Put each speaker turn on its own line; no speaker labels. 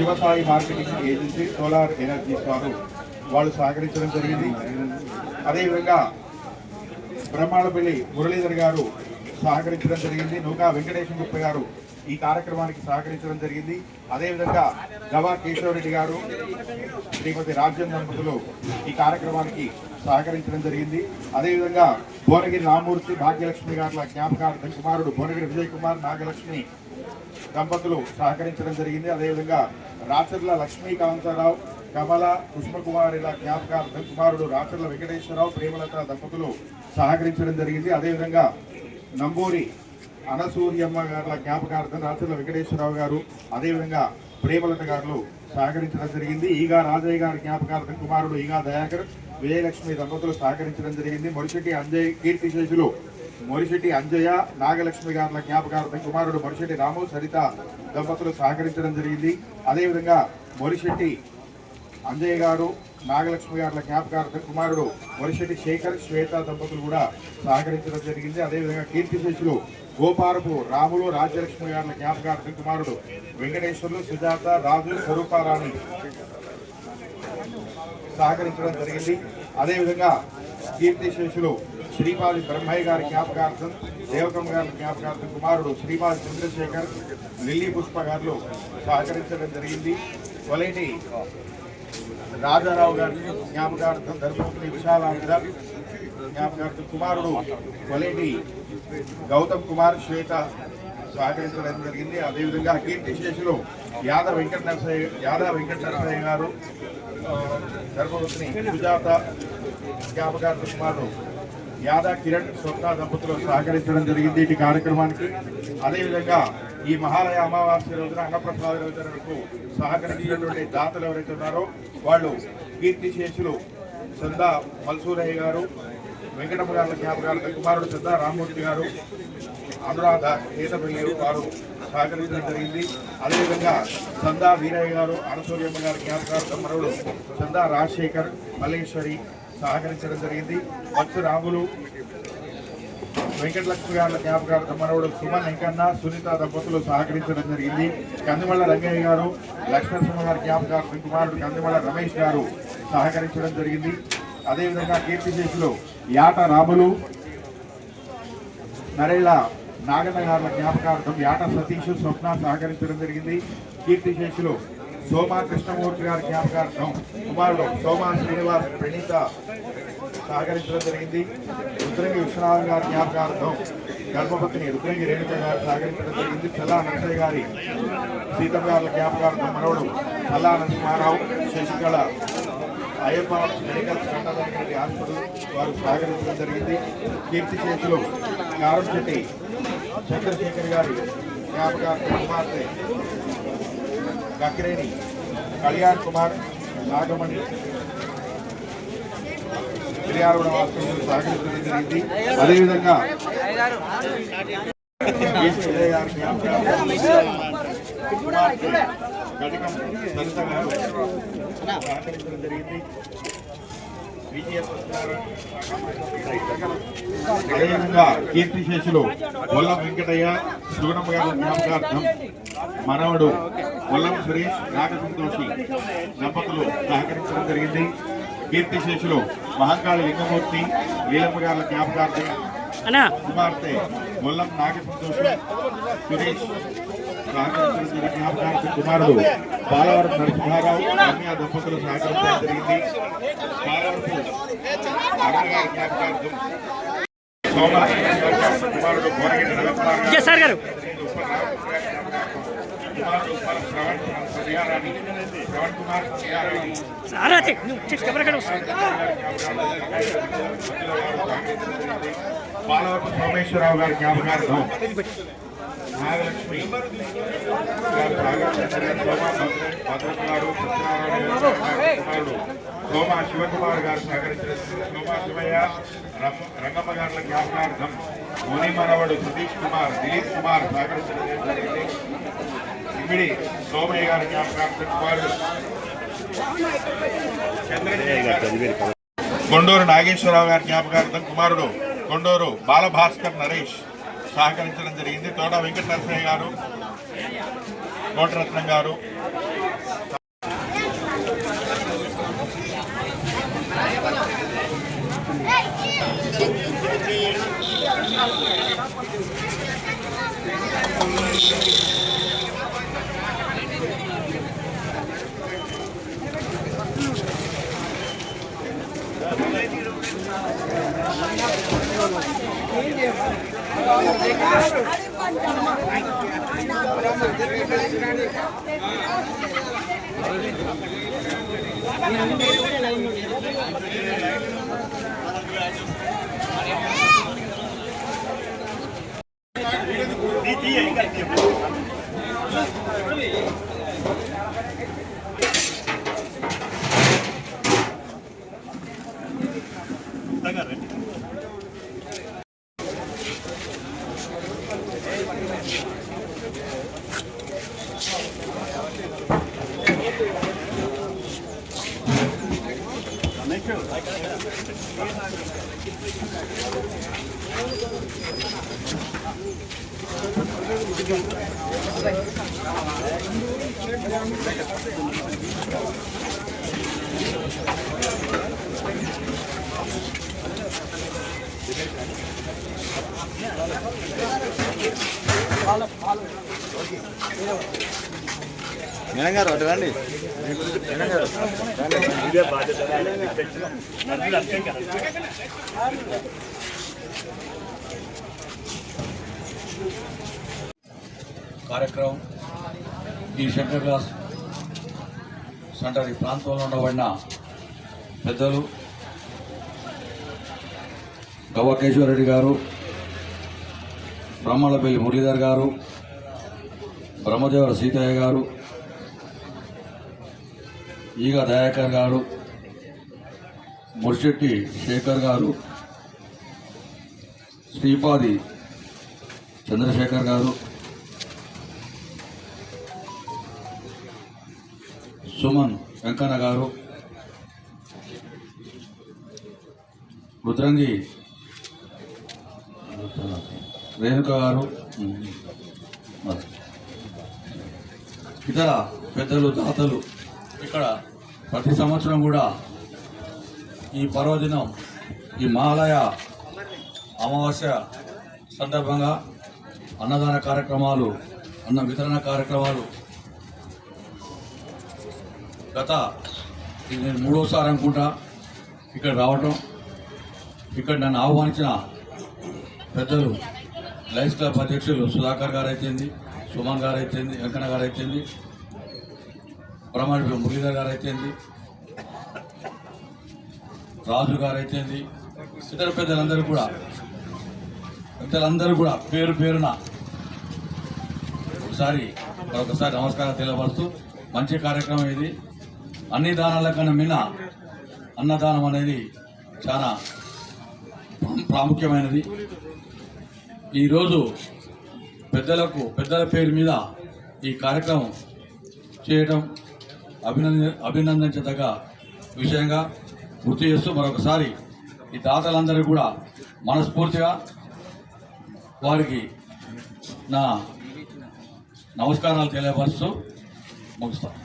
Shivasai marketing agency solar energies వారు వాళ్ళు సహకరించడం జరిగింది. అదేవిధంగా బ్రహ్మాడపల్లి మురళీధర్ గారు సహకరించడం జరిగింది. నూకా వెంకటేశ్వర గుప్త గారు ఈ కార్యక్రమానికి సహకరించడం జరిగింది. అదేవిధంగా గవా కేశవరెడ్డి గారు, శ్రీమతి రాజ్యం దంపతులు ఈ కార్యక్రమానికి సహకరించడం జరిగింది. అదేవిధంగా భువనగిరి రామూర్తి భాగ్యలక్ష్మి గారుల జ్ఞాపకార్థం కుమారుడు భువనగిరి విజయ్ కుమార్ నాగలక్ష్మి దంపతులు సహకరించడం జరిగింది. అదేవిధంగా రాచర్ల లక్ష్మీకాంతారావు కమల పుష్పకుమారిల జ్ఞాపకార్థం కుమారుడు రాచర్ల వెంకటేశ్వరరావు ప్రేమలత దంపతులు సహకరించడం జరిగింది. అదేవిధంగా నంబూరి అనసూర్యమ్మ గారుల జ్ఞాపకార్థం రాచర్ల వెంకటేశ్వరరావు గారు, అదేవిధంగా ప్రేమలత గారు సహకరించడం జరిగింది. ఈగా రాజయ్య గారి జ్ఞాపకార్థం కుమారుడు ఈగా దయాకర్ విజయలక్ష్మి దంపతులు సహకరించడం జరిగింది. మొరిశెట్టి అంజయ్ కీర్తిశేషులు మొరిశెట్టి అంజయ్య నాగలక్ష్మి గారుల జ్ఞాపకార్థం కుమారుడు మొరిశెట్టి రాము సరిత దంపతులు సహకరించడం జరిగింది. అదేవిధంగా మొరిశెట్టి అంజయ్య గారు నాగలక్ష్మి గారుల జ్ఞాపకార్థం కుమారుడు మొరిశెట్టి శేఖర్ శ్వేత దంపతులు కూడా సహకరించడం జరిగింది. అదేవిధంగా కీర్తిశేషులు గోపారపు రాములు రాజ్యలక్ష్మి గారుల జ్ఞాపకార్థం కుమారుడు వెంకటేశ్వర్లు సుజాత రాజు స్వరూపారాణి సహకరించడం జరిగింది. అదేవిధంగా కీర్తిశేషులు శ్రీపాది బ్రహ్మయ్య గారి జ్ఞాపకార్థం దేవకమ్మ గారి జ్ఞాపకార్థం కుమారుడు శ్రీపాది చంద్రశేఖర్ లిల్లీ పుష్ప గారు సహకరించడం జరిగింది. కొలేటి రాజారావు గారి జ్ఞాపకార్థం ధర్మపురి విశాలాంధ్ర జ్ఞాపకార్థం కుమారుడు కొలేటి గౌతమ్ కుమార్ శ్వేత సహకరించడం జరిగింది. అదేవిధంగా కీర్తిశేషులు యాదవ వెంకట నరసయ్య గారు ధర్మపుత్రి సుజాత జ్ఞాపకార్థం కుమారుడు యాదా కిరణ్ స్వప్న దంపతులు సహకరించడం జరిగింది ఈ కార్యక్రమానికి. అదేవిధంగా ఈ మహాలయ అమావాస్య రోజున అన్నప్రసాద వితరణకు సహకరించినటువంటి దాతలు ఎవరైతే ఉన్నారో వాళ్ళు కీర్తిశేషులు చందా మల్సూరయ్య గారు, వెంకటమ్మ గారుల జ్ఞాపకార్థం కుమారుడు చందా రామ్మూర్తి గారు, అనురాధ కేతపల్లి వారు సహకరించడం జరిగింది. అదేవిధంగా చందా వీరయ్య గారు అనసూర్యమ్మ గారి జ్ఞాపకార్థం మనవుడు చందా రాజశేఖర్ మల్లేశ్వరి సహకరించడం జరిగింది. వచ్చు రాములు వెంకటలక్ష్మి గారుల జ్ఞాపకార్థం మనవుడు సుమన్ వెంకన్న సునీత దంపతులు సహకరించడం జరిగింది. కందిమళ్ళ రంగయ్య గారు లక్ష్మణసింహ గారి జ్ఞాపకార్థం కుమారుడు కందిమళ్ళ రమేష్ గారు సహకరించడం జరిగింది. అదేవిధంగా కీర్తిశేషులు యాట రాములు నరేళ్ల నాగన్న గారుల జ్ఞాపకార్థం యాట సతీష్ స్వప్న సహకరించడం జరిగింది. కీర్తిశేషులు సోమా కృష్ణమూర్తి గారి జ్ఞాపకార్థం కుమారుడు సోమా శ్రీనివాస్ ప్రణీత సహకరించడం జరిగింది. రుద్రంగి విశ్వనాథ్ గారి జ్ఞాపకార్థం గర్భపతిని రుద్రంగి రేణుక గారు సహకరించడం జరిగింది. చల్లా నరసయ్య గారి సీతమ్మ గారుల జ్ఞాపకార్థం మనవడు చల్లా నరసింహారావు శశికళ అయ్యప్ప మెడికల్ కంటదాగిరి హాస్పిటల్ వారు సహకరించడం జరిగింది. కీర్తిశేషులు కారంశెట్టి చంద్రశేఖర్ గారి జ్ఞాపకార్థం కుమార్తె గక్రేని కళ్యాణ్ కుమార్ నాగమణి ఫిర్యాదు వాస్తవం సహకరించడం జరిగింది. అదేవిధంగా సహకరించడం జరిగింది. అదేవిధంగా కీర్తిశేషులు బొల్లం వెంకటయ్య సుగుణమ్మ గారి జ్ఞాపకార్థం మనవడు బొల్లం సురేష్ నాగసంతోషి దంపతులు సహకరించడం జరిగింది. కీర్తిశేషులు మహంకాళి లింగమూర్తి లీలమ్మ గారి జ్ఞాపకార్థం కుమార్తె బొల్లం నాగసంతోషి సురేష్ సహకరించడం జ్ఞాపకార్థం కుమారుడు బాలవరం నరసింహారావు రమ్య దంపతులు సహకరించడం జరిగింది. బాలవరపు అన్నగారి జ్ఞాపకార్థం కుమారుడు భువనగిరి రవికుమార్ గారు బాలవరపు సోమేశ్వరరావు గారి జ్ఞాపకార్థం నాగలక్ష్మి భద్రకుమారు సత్యనారాయణ సోమా శివకుమార్ గారు సహకరించారు. సోమా శివయ్య రంగమ్మ గారుల జ్ఞాపకార్థం ముని మనవడు సతీష్ కుమార్ దిలీప్ కుమార్ సహకరించడం జరిగింది. ఇమిడి సోమయ్య గారి జ్ఞాపకార్థం కుమారుడు కొండూరు నాగేశ్వరరావు గారి జ్ఞాపకార్థం కుమారుడు కొండూరు బాలభాస్కర్ నరేష్ సహకరించడం జరిగింది. తోట వెంకట నరసయ్య గారు కోటరత్నం గారు
మేడం గారు అటు రండి. మేడం గారు
కార్యక్రమం ఈ శంకర్ క్లాస్ సెంటర్ ఈ ప్రాంతంలో ఉండబడిన పెద్దలు గవ్వ కేశవరెడ్డి గారు, బ్రహ్మలపల్లి మురళీధర్ గారు, బ్రహ్మదేవర సీతయ్య గారు, ఈగ దయాకర్ గారు, మురిశెట్టి శేఖర్ గారు, శ్రీపాది చంద్రశేఖర్ గారు, సుమన్ వెంకన్న గారు, రుద్రంగి రేణుక గారు, ఇతర పెద్దలు దాతలు ఇక్కడ ప్రతి సంవత్సరం కూడా ఈ పర్వదినం ఈ మహాలయ అమావాస్య సందర్భంగా అన్నదాన కార్యక్రమాలు, అన్న వితరణ కార్యక్రమాలు గత ఇది నేను 3వసారి అనుకుంటా ఇక్కడ రావటం. ఇక్కడ నన్ను ఆహ్వానించిన పెద్దలు లయన్స్ క్లబ్ అధ్యక్షులు సుధాకర్ గారు అయితేంది, సుమన్ గారు అయితేంది, వెంకన్న గారు అయితేంది, బ్రహ్మణి మురళీధర్ గారు అయితేంది, రాజు గారు అయితేంది, ఇతర పెద్దలందరూ కూడా పేరు పేరున ఒకసారి నమస్కారం తెలియపరుస్తూ, మంచి కార్యక్రమం ఇది. అన్ని దానాల కన్నా మిన్న అన్నదానం అనేది చాలా ప్రాముఖ్యమైనది. ఈరోజు పెద్దల పేరు మీద ఈ కార్యక్రమం చేయడం అభినందించదగ్గ విషయంగా గుర్తు చేస్తూ, మరొకసారి ఈ దాతలందరూ కూడా మనస్ఫూర్తిగా వారికి నా నమస్కారాలు తెలియపరుస్తూ ముగిస్తాను.